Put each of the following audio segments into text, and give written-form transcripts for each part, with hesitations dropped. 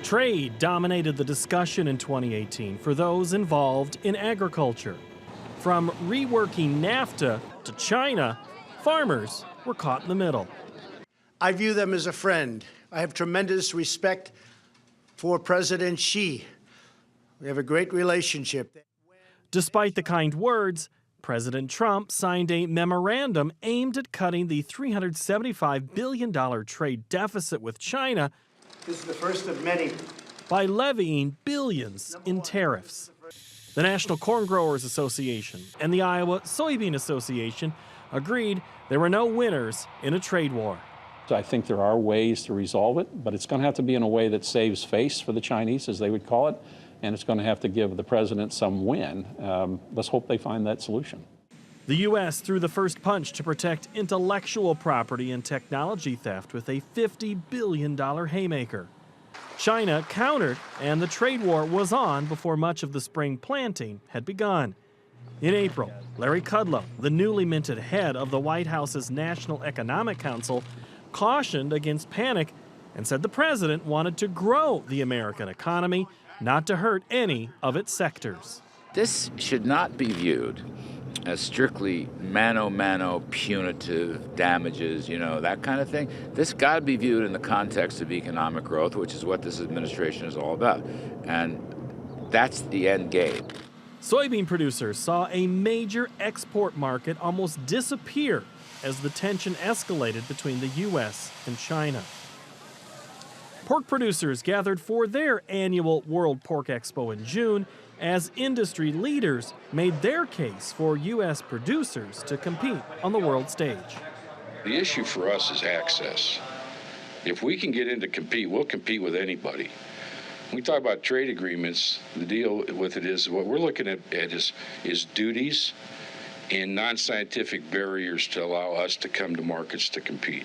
Trade dominated the discussion in 2018 for those involved in agriculture. From reworking NAFTA to China, farmers were caught in the middle. I view them as a friend. I have tremendous respect for President Xi. We have a great relationship. Despite the kind words, President Trump signed a memorandum aimed at cutting the $375 billion trade deficit with China. This is the first of many. By levying billions in tariffs. The National Corn Growers Association and the Iowa Soybean Association agreed there were no winners in a trade war. I think there are ways to resolve it, but it's going to have to be in a way that saves face for the Chinese, as they would call it, and it's going to have to give the president some win. Let's hope they find that solution. The U.S. threw the first punch to protect intellectual property and technology theft with a $50 billion haymaker. China countered, and the trade war was on before much of the spring planting had begun. In April, Larry Kudlow, the newly minted head of the White House's National Economic Council, cautioned against panic and said the president wanted to grow the American economy, not to hurt any of its sectors. This should not be viewed as strictly mano punitive damages, that kind of thing. This got to be viewed in the context of economic growth, which is what this administration is all about. And that's the end game. Soybean producers saw a major export market almost disappear as the tension escalated between the U.S. and China. Pork producers gathered for their annual World Pork Expo in June as industry leaders made their case for U.S. producers to compete on the world stage. The issue for us is access. If we can get in to compete, we'll compete with anybody. When we talk about trade agreements, the deal with it is what we're looking at is duties and non-scientific barriers to allow us to come to markets to compete.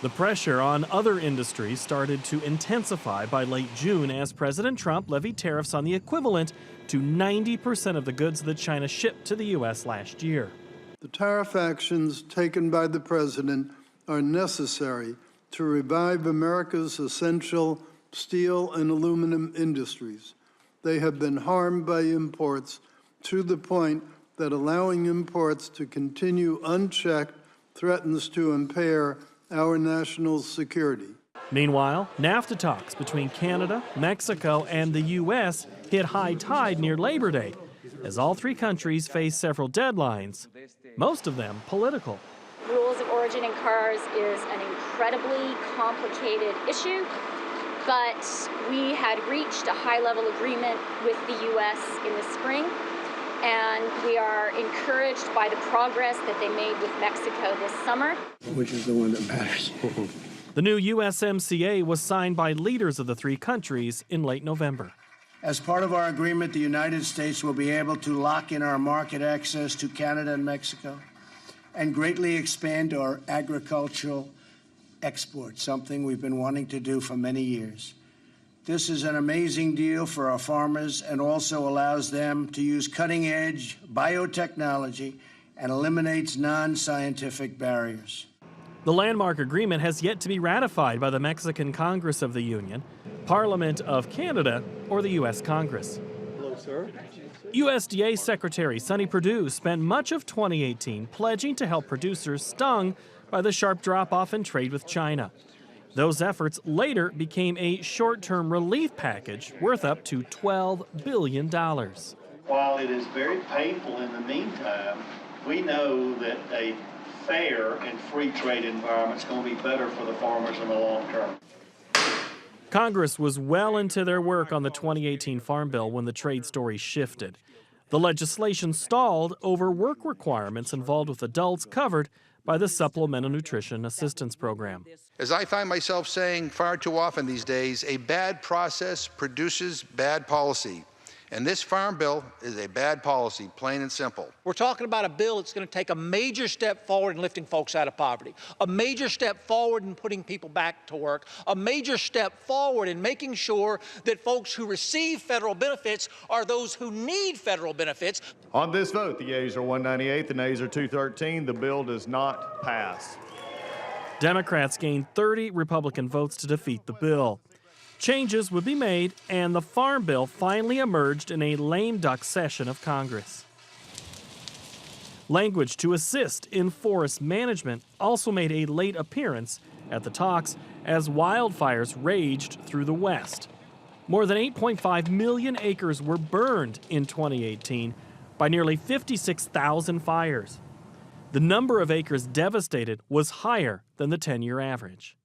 The pressure on other industries started to intensify by late June as President Trump levied tariffs on the equivalent to 90% of the goods that China shipped to the U.S. last year. The tariff actions taken by the president are necessary to revive America's essential steel and aluminum industries. They have been harmed by imports to the point that allowing imports to continue unchecked threatens to impair our national security. Meanwhile, NAFTA talks between Canada, Mexico, and the U.S. hit high tide near Labor Day, as all three countries face several deadlines, most of them political. Rules of origin in cars is an incredibly complicated issue, but we had reached a high-level agreement with the U.S. in the spring, and we are encouraged by the progress that they made with Mexico this summer. Which is the one that matters. The new USMCA was signed by leaders of the three countries in late November. As part of our agreement, the United States will be able to lock in our market access to Canada and Mexico and greatly expand our agricultural exports, something we've been wanting to do for many years. This is an amazing deal for our farmers and also allows them to use cutting-edge biotechnology and eliminates non-scientific barriers. The landmark agreement has yet to be ratified by the Mexican Congress of the Union, Parliament of Canada, or the U.S. Congress. Hello, sir. USDA Secretary Sonny Perdue spent much of 2018 pledging to help producers stung by the sharp drop-off in trade with China. Those efforts later became a short-term relief package worth up to $12 billion. While it is very painful in the meantime, we know that a fair and free trade environment is going to be better for the farmers in the long term. Congress was well into their work on the 2018 Farm Bill when the trade story shifted. The legislation stalled over work requirements involved with adults covered by the Supplemental Nutrition Assistance Program. As I find myself saying far too often these days, a bad process produces bad policy. And this Farm Bill is a bad policy, plain and simple. We're talking about a bill that's going to take a major step forward in lifting folks out of poverty, a major step forward in putting people back to work, a major step forward in making sure that folks who receive federal benefits are those who need federal benefits. On this vote, the yeas are 198, the nays are 213. The bill does not pass. Democrats gained 30 Republican votes to defeat the bill. Changes would be made, and the Farm Bill finally emerged in a lame duck session of Congress. Language to assist in forest management also made a late appearance at the talks as wildfires raged through the West. More than 8.5 million acres were burned in 2018 by nearly 56,000 fires. The number of acres devastated was higher than the 10-year average.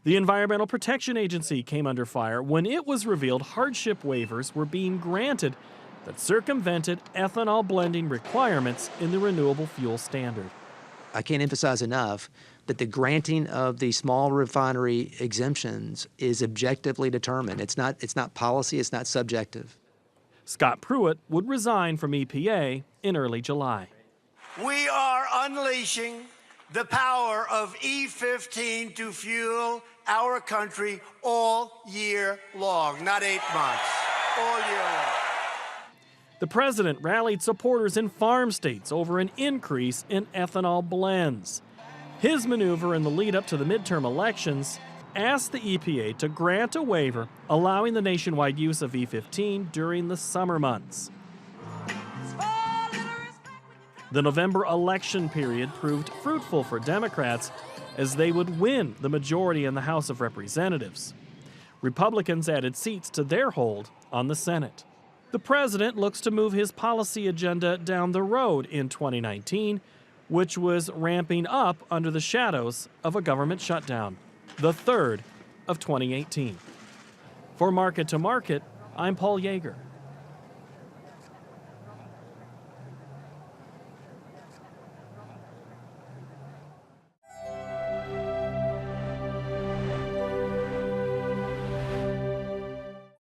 The Environmental Protection Agency came under fire when it was revealed hardship waivers were being granted that circumvented ethanol blending requirements in the renewable fuel standard. I can't emphasize enough that the granting of the small refinery exemptions is objectively determined. It's not policy, it's not subjective. Scott Pruitt would resign from EPA in early July. We are unleashing the power of E15 to fuel our country all year long, not 8 months, all year long. The president rallied supporters in farm states over an increase in ethanol blends. His maneuver in the lead up to the midterm elections asked the EPA to grant a waiver allowing the nationwide use of E15 during the summer months. The November election period proved fruitful for Democrats as they would win the majority in the House of Representatives. Republicans added seats to their hold on the Senate. The president looks to move his policy agenda down the road in 2019, which was ramping up under the shadows of a government shutdown, the third of 2018. For Market to Market, I'm Paul Yeager.